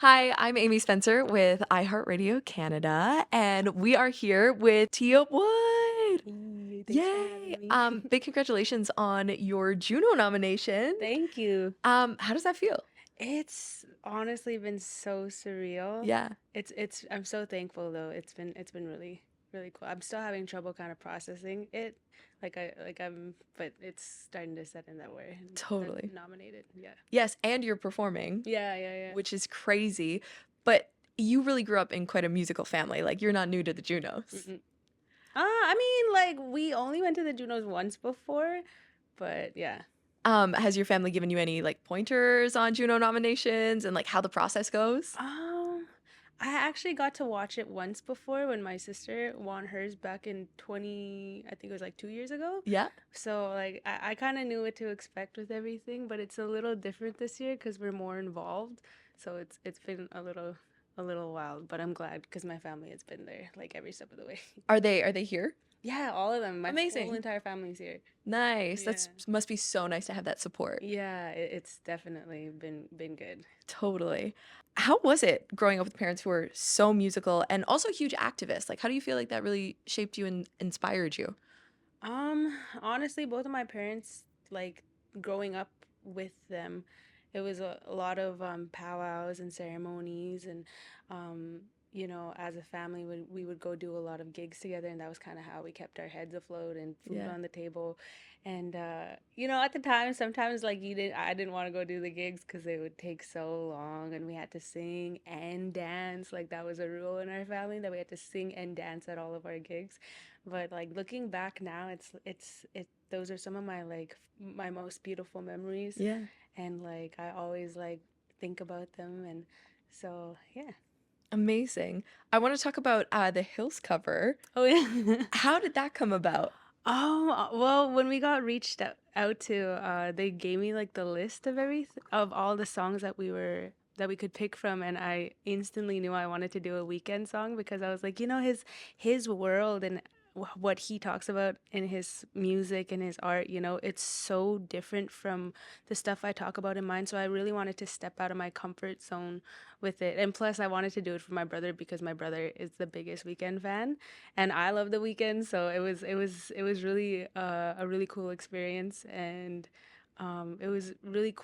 Hi, I'm Amy Spencer with iHeartRadio Canada, and we are here with Tia Wood. Yay, thanks for Yay! having me. Big congratulations on your Juno nomination. Thank you. How does that feel? It's honestly been so surreal. Yeah, It's I'm so thankful though. It's been really really cool. I'm still having trouble kind of processing it. I'm but it's starting to set in that way. That totally. nominated. Yeah. Yes, and you're performing, Yeah, yeah, yeah. which is crazy, but you really grew up in quite a musical family. Like, you're not new to the Junos. Mm-mm. I mean, like we only went to the Junos once before, but yeah. Has your family given you any like pointers on Juno nominations and like how the process goes? Um, I actually got to watch it once before when my sister won hers back in 20, I think it was like 2 years ago. Yeah, So like I kind of knew what to expect with everything, but it's a little different this year because we're more involved. So it's been a little wild, but I'm glad because my family has been there like every step of the way. are they here? Yeah, all of them. My whole Amazing. entire family's here. Nice. Yeah. That's must be so nice to have that support. Yeah, it's definitely been good. Totally. How was it growing up with parents who were so musical and also huge activists? Like, how do you feel like that really shaped you and inspired you? Honestly, both of my parents, like growing up with them, it was a lot of powwows and ceremonies, and um, as a family, we would go do a lot of gigs together, and that was kind of how we kept our heads afloat and food Yeah. on the table. And at the time, sometimes like I didn't want to go do the gigs because they would take so long, and we had to sing and dance. Like that was a rule in our family that we had to sing and dance at all of our gigs. But like looking back now, it those are some of my like my most beautiful memories, Yeah. and like I always like think about them, and so yeah. Amazing. I want to talk about the Hills cover. Oh yeah. How did that come about? Well, when we got reached out to, they gave me like the list of everything of all the songs that we could pick from, and I instantly knew I wanted to do a Weekend song because I was like, his world and what he talks about in his music and his art, it's so different from the stuff I talk about in mine. So I really wanted to step out of my comfort zone with it, and plus I wanted to do it for my brother because my brother is the biggest Weekend fan and I love the weekend, so it was really a really cool experience, and it was really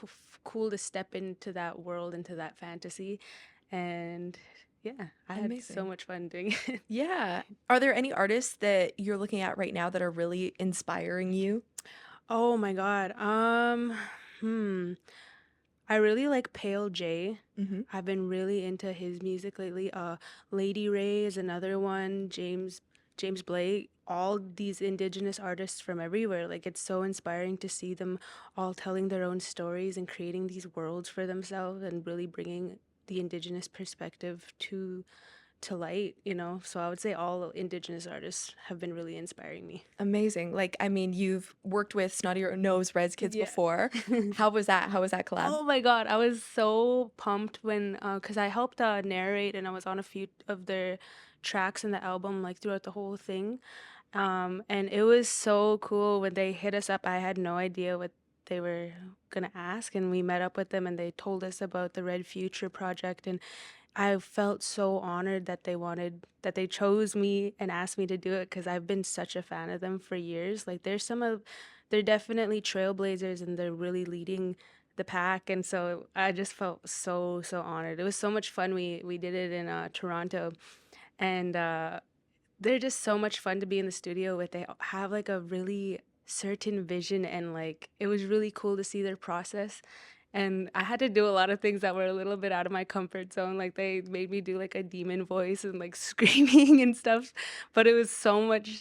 cool to step into that world, into that fantasy, and yeah, I had so Amazing. much fun doing it. Yeah. Are there any artists that you're looking at right now that are really inspiring you? Oh my God. Hmm. I really like Pale J. Hmm. I've been really into his music lately. Lady Ray is another one. James Blake. All these Indigenous artists from everywhere. Like it's so inspiring to see them all telling their own stories and creating these worlds for themselves and really bringing the Indigenous perspective to light. So I would say all Indigenous artists have been really inspiring me. Amazing. Like, I mean, you've worked with Snotty Nose Rez Kids Yeah. before. How was that? How was that collab? Oh my God, I was so pumped when, cause I helped narrate and I was on a few of their tracks in the album, like throughout the whole thing. And it was so cool when they hit us up. I had no idea what they were gonna ask, and we met up with them and they told us about the Red Future project, and I felt so honored that they chose me and asked me to do it because I've been such a fan of them for years. Like they're definitely trailblazers and they're really leading the pack, and so I just felt so honored. It was so much fun. We did it in Toronto, and they're just so much fun to be in the studio with. They have like a really certain vision, and like it was really cool to see their process. And I had to do a lot of things that were a little bit out of my comfort zone. Like they made me do like a demon voice and like screaming and stuff. But it was so much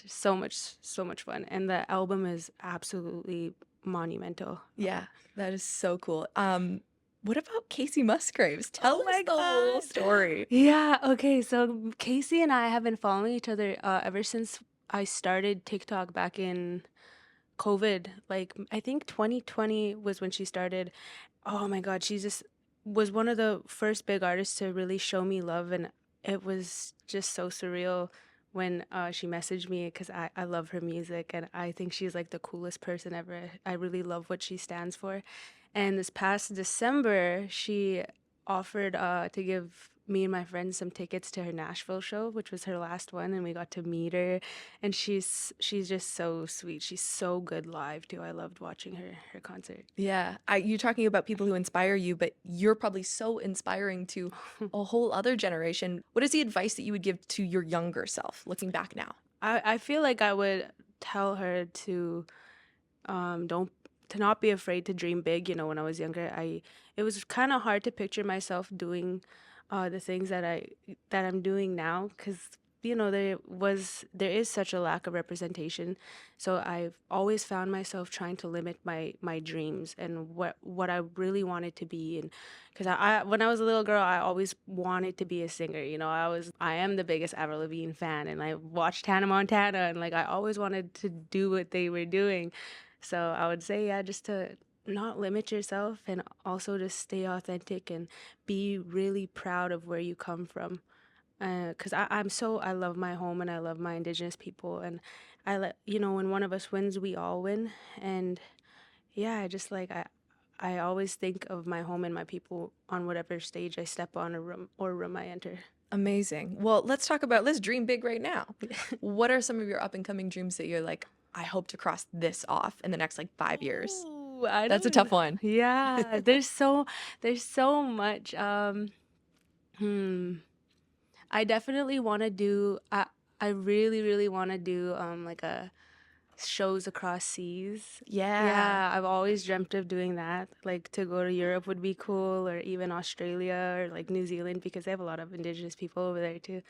fun. And the album is absolutely monumental. Yeah, that is so cool. What about Kacey Musgraves? Tell Oh us my the whole God. story. Yeah, okay. So Casey and I have been following each other ever since I started TikTok back in COVID. Like I think 2020 was when she started. Oh my God, she just was one of the first big artists to really show me love, and it was just so surreal when she messaged me because I love her music and I think she's like the coolest person ever. I really love what she stands for. And this past December, she offered to give me and my friends some tickets to her Nashville show, which was her last one, and we got to meet her. And she's just so sweet. She's so good live too. I loved watching her concert. Yeah. You're talking about people who inspire you, but you're probably so inspiring to a whole other generation. What is the advice that you would give to your younger self looking back now? I feel like I would tell her to don't to not be afraid to dream big. You know, when I was younger, I it was kind of hard to picture myself doing the things that I'm doing now, because you know there is such a lack of representation. So I've always found myself trying to limit my dreams and what I really wanted to be. And because I when I was a little girl, I always wanted to be a singer. You know, I am the biggest Avril Lavigne fan, and I watched Hannah Montana, and like I always wanted to do what they were doing. So I would say, yeah, just to not limit yourself, and also to stay authentic and be really proud of where you come from. Because I love my home and I love my Indigenous people. And you know, when one of us wins, we all win. And yeah, I always think of my home and my people on whatever stage I step on, or room I enter. Amazing. Well, let's dream big right now. What are some of your up and coming dreams that you're like, I hope to cross this off in the next like 5 years? Ooh, I That's a don't. tough one. Yeah, there's so much. Hmm. I definitely want to do. I really really want to do like a shows across seas. Yeah. Yeah, I've always dreamt of doing that. Like to go to Europe would be cool, or even Australia or like New Zealand, because they have a lot of Indigenous people over there too.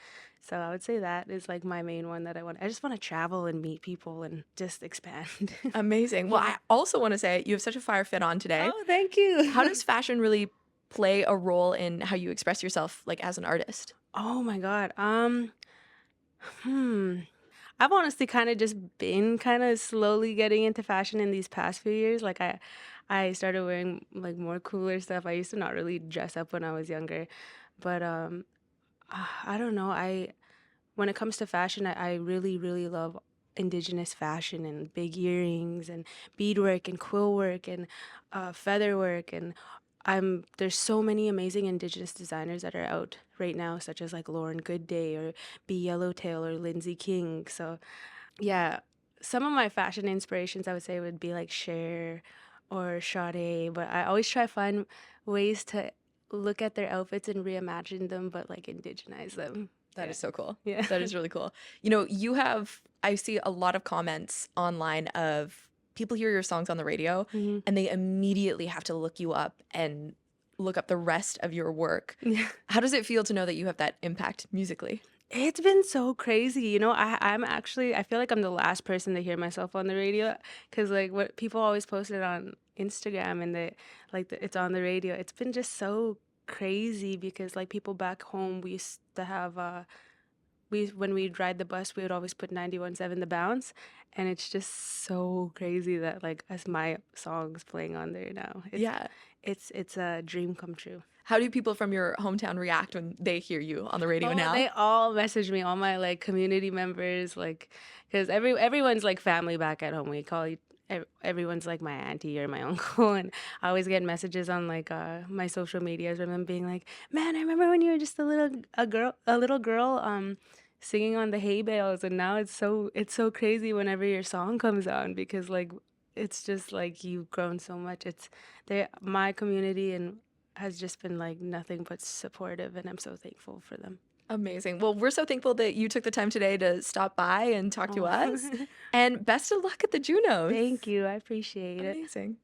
So I would say that is like my main one that I want. I just want to travel and meet people and just expand. Amazing. Well, Yeah. I also want to say you have such a fire fit on today. Oh, thank How you. does fashion really play a role in how you express yourself like as an artist? Oh my God. Hmm. I've honestly kind of just been kind of slowly getting into fashion in these past few years. Like I started wearing like more cooler stuff. I used to not really dress up when I was younger, but I don't know. I When it comes to fashion, I really really love Indigenous fashion and big earrings and beadwork and quill work and feather work. And there's so many amazing Indigenous designers that are out right now, such as like Lauren Goodday or B Yellowtail or Lindsay King. So yeah, some of my fashion inspirations I would say would be like Cher or Sade, but I always try to find ways to look at their outfits and reimagine them, but like indigenize them. That Yeah. is so cool. Yeah. That is really cool. I see a lot of comments online of people hear your songs on the radio Hmm. and they immediately have to look you up and look up the rest of your work. Yeah. How does it feel to know that you have that impact musically? It's been so crazy. You know, I feel like I'm the last person to hear myself on the radio, because like what people always post it on Instagram, and it's on the radio. It's been just so crazy, because like people back home, we used to have we when we'd ride the bus, we would always put 91.7 The Bounce, and it's just so crazy that like as my songs playing on there now. Yeah. It's a dream come true. How do people from your hometown react when they hear you on the radio Oh, now? they all message me, all my like community members, like, because everyone's like family back at home. Everyone's like my auntie or my uncle, and I always get messages on like my social medias from them being like, "Man, I remember when you were just a little girl, singing on the hay bales, and now it's so crazy whenever your song comes on, because like it's just like you've grown so much. It's my community and has just been like nothing but supportive, and I'm so thankful for them. Amazing. Well, we're so thankful that you took the time today to stop by and talk to Oh, us. And best of luck at the Junos. thank you. I appreciate it. Amazing.